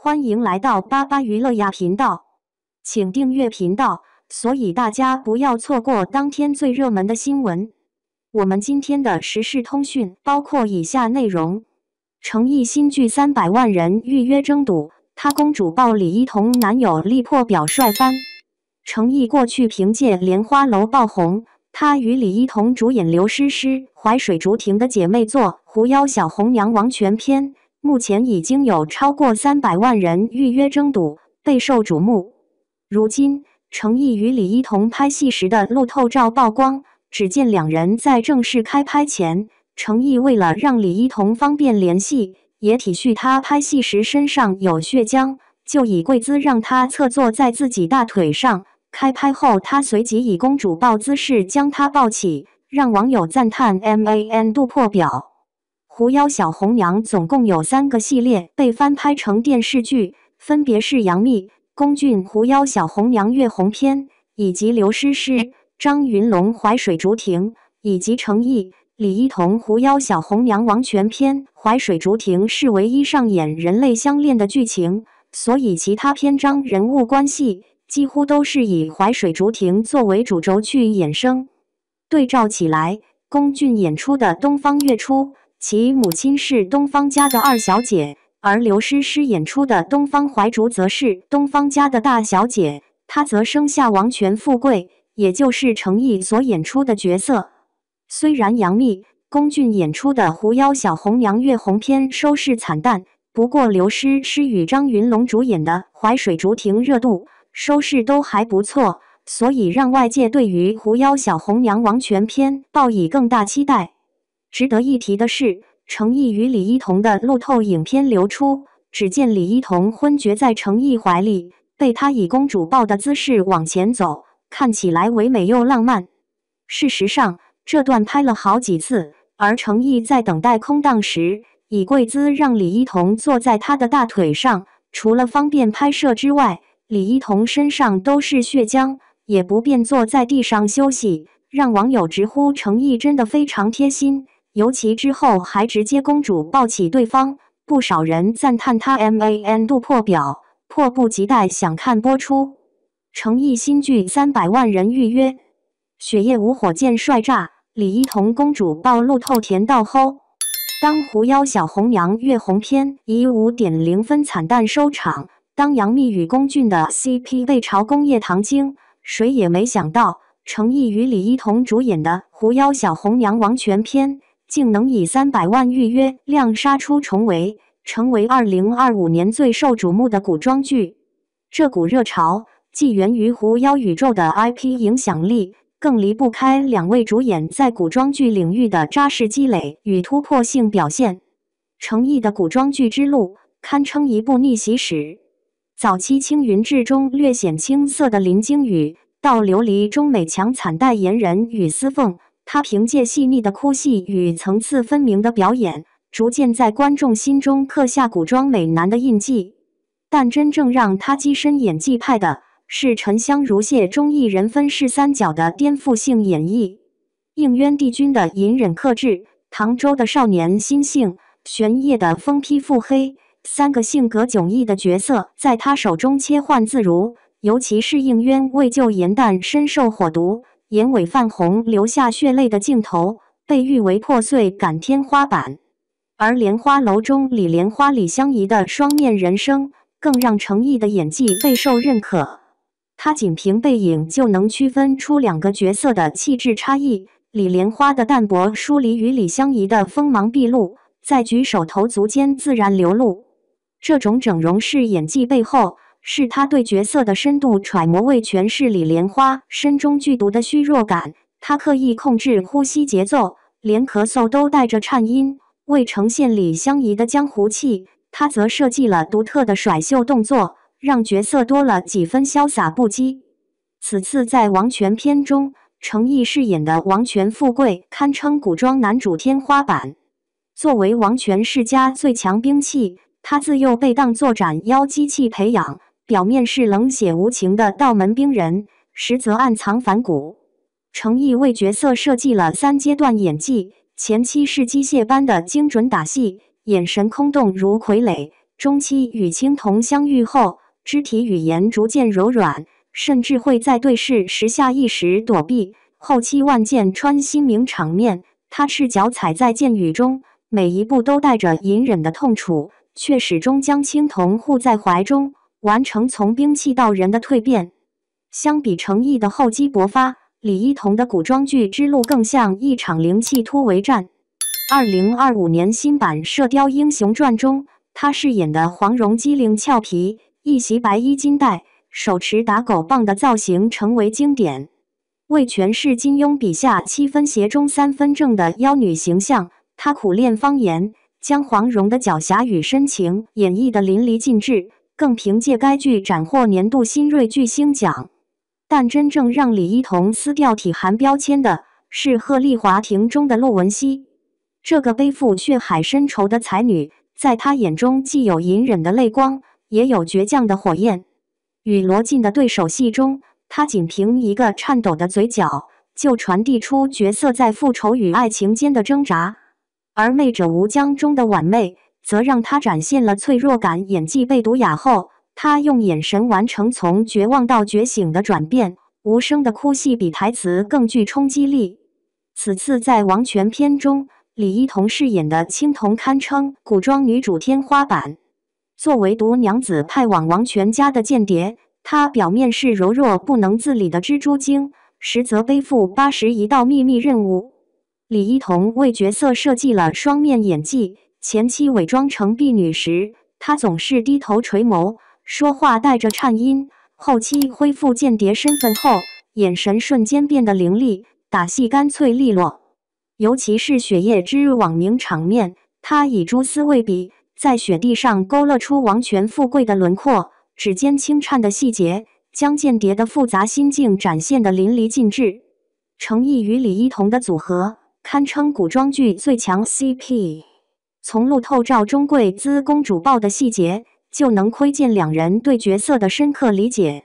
欢迎来到巴巴娱乐呀频道，请订阅频道，所以大家不要错过当天最热门的新闻。我们今天的时事通讯包括以下内容：诚意新剧300万人预约争赌，她公主抱李一桐男友力破表率翻。诚意过去凭借《莲花楼》爆红，她与李一桐主演刘诗诗、淮水竹亭的姐妹作《狐妖小红娘王权篇》。目前已经有超过300万人预约争赌，备受瞩目。如今，诚意与李一桐拍戏时的路透照曝光，只见两人在正式开拍前，诚意为了让李一桐方便联系，也体恤他拍戏时身上有血浆，就以跪姿让他侧坐在自己大腿上。开拍后，他随即以公主抱姿势将他抱起，让网友赞叹 MAN 度破表。狐妖小红娘总共有3个系列被翻拍成电视剧，分别是杨幂、龚俊狐妖小红娘月红篇，以及刘诗诗、张云龙淮水竹亭，以及诚意、李一桐狐妖小红娘王权篇。淮水竹亭是唯一上演人类相恋的剧情，所以其他篇章人物关系几乎都是以淮水竹亭作为主轴去衍生。对照起来，龚俊演出的《东方月初》，其母亲是东方家的二小姐，而刘诗诗演出的《东方怀竹》则是东方家的大小姐，她则生下王权富贵，也就是诚意所演出的角色。虽然杨幂、龚俊演出的《狐妖小红娘月红篇》收视惨淡，不过刘诗诗与张云龙主演的《淮水竹亭》热度、收视都还不错，所以让外界对于《狐妖小红娘王权篇》抱以更大期待。值得一提的是，诚意与李一桐的路透影片流出，只见李一桐昏厥在诚意怀里，被他以公主抱的姿势往前走，看起来唯美又浪漫。事实上，这段拍了好几次，而诚意在等待空档时，以跪姿让李一桐坐在他的大腿上，除了方便拍摄之外，李一桐身上都是血浆，也不便坐在地上休息，让网友直呼诚意真的非常贴心。尤其之后还直接公主抱起对方，不少人赞叹他 MAN 度破表，迫不及待想看播出。诚意新剧300万人预约，雪夜无火箭帅炸，李一桐公主抱路透甜到齁。当狐妖小红娘月红篇以5.0分惨淡收场，当杨幂与龚俊的 CP 被嘲工业糖精，谁也没想到诚意与李一桐主演的狐妖小红娘王权篇竟能以300万预约量杀出重围，成为2025年最受瞩目的古装剧。这股热潮既源于狐妖宇宙的 IP 影响力，更离不开2位主演在古装剧领域的扎实积累与突破性表现。诚意的古装剧之路堪称一部逆袭史。早期青云志中略显青涩的林惊羽，到琉璃中美强惨代言人与司凤，他凭借细腻的哭戏与层次分明的表演，逐渐在观众心中刻下古装美男的印记。但真正让他跻身演技派的，是沉香如屑中一人分饰3角的颠覆性演绎。应渊帝君的隐忍克制，唐周的少年心性，玄烨的疯批腹黑，3个性格迥异的角色在他手中切换自如。尤其是应渊为救颜旦身受火毒，眼尾泛红流下血泪的镜头，被誉为破碎感天花板。而《莲花楼》中李莲花李香怡的双面人生，更让诚意的演技备受认可。他仅凭背影就能区分出2个角色的气质差异，李莲花的淡泊疏离与李香怡的锋芒毕露，在举手投足间自然流露。这种整容式演技背后，是他对角色的深度揣摩，为诠释李莲花身中剧毒的虚弱感，他刻意控制呼吸节奏，连咳嗽都带着颤音。为呈现李香怡的江湖气，他则设计了独特的甩袖动作，让角色多了几分潇洒不羁。此次在王权篇中，诚意饰演的王权富贵堪称古装男主天花板。作为王权世家最强兵器，他自幼被当作斩妖机器培养，表面是冷血无情的道门兵人，实则暗藏反骨。诚意为角色设计了3阶段演技，前期是机械般的精准打戏，眼神空洞如傀儡，中期与青铜相遇后，肢体语言逐渐柔软，甚至会在对视时下意识躲避。后期万箭穿心名场面，他赤脚踩在箭雨中，每一步都带着隐忍的痛楚，却始终将青铜护在怀中，完成从兵器到人的蜕变。相比程毅的厚积薄发，李一桐的古装剧之路更像一场灵气突围战。2025年新版《射雕英雄传》中，他饰演的黄蓉机灵俏皮，一袭白衣金带，手持打狗棒的造型成为经典，为诠释金庸笔下7分邪中3分正的妖女形象，他苦练方言，将黄蓉的狡黠与深情演绎得淋漓尽致，更凭借该剧斩获年度新锐巨星奖。但真正让李一桐撕掉体寒标签的是《鹤唳华亭》中的陆文熙。这个背负血海深仇的才女，在她眼中既有隐忍的泪光，也有倔强的火焰。与罗晋的对手戏中，她仅凭一个颤抖的嘴角，就传递出角色在复仇与爱情间的挣扎。而《媚者无疆》中的婉媚，则让她展现了脆弱感。演技被毒哑后，她用眼神完成从绝望到觉醒的转变，无声的哭戏比台词更具冲击力。此次在《王权》篇中，李一桐饰演的青铜堪称古装女主天花板。作为毒娘子派往王权家的间谍，她表面是柔弱不能自理的蜘蛛精，实则背负81道秘密任务。李一桐为角色设计了双面演技，前期伪装成婢女时，她总是低头垂眸，说话带着颤音；后期恢复间谍身份后，眼神瞬间变得凌厉，打戏干脆利落。尤其是雪夜之网名场面，他以蛛丝未笔，在雪地上勾勒出王权富贵的轮廓，指尖轻颤的细节，将间谍的复杂心境展现得淋漓尽致。程毅与李一桐的组合，堪称古装剧最强 CP。从路透照中贵姿公主抱的细节，就能窥见两人对角色的深刻理解。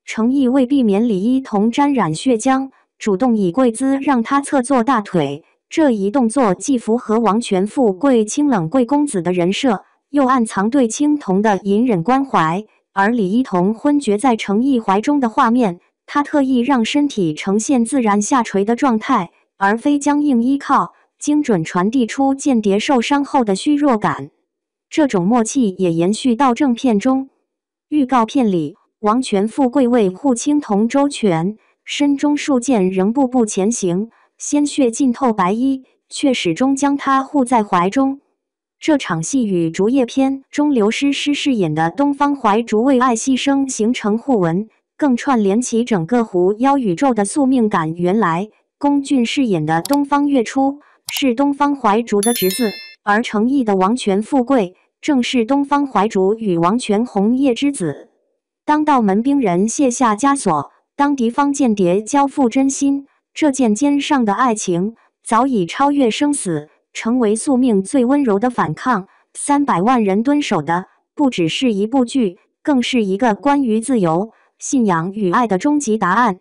程毅为避免李一桐沾染血浆，主动以跪姿让她侧坐大腿。这一动作既符合王权富贵清冷贵公子的人设，又暗藏对青铜的隐忍关怀。而李一桐昏厥在程毅怀中的画面，他特意让身体呈现自然下垂的状态，而非僵硬依靠，精准传递出间谍受伤后的虚弱感。这种默契也延续到正片中。预告片里，王权富贵为护青铜周全，身中数箭仍步步前行，鲜血浸透白衣，却始终将他护在怀中。这场戏与《竹叶篇》中刘诗诗饰演的东方怀竹为爱牺牲形成互文，更串联起整个狐妖宇宙的宿命感。原来，龚俊饰演的东方月初是东方怀竹的侄子，而程毅的王权富贵正是东方怀竹与王权红叶之子。当道门兵人卸下枷锁，当敌方间谍交付真心，这剑尖上的爱情早已超越生死，成为宿命最温柔的反抗。300万人蹲守的不只是一部剧，更是一个关于自由、信仰与爱的终极答案。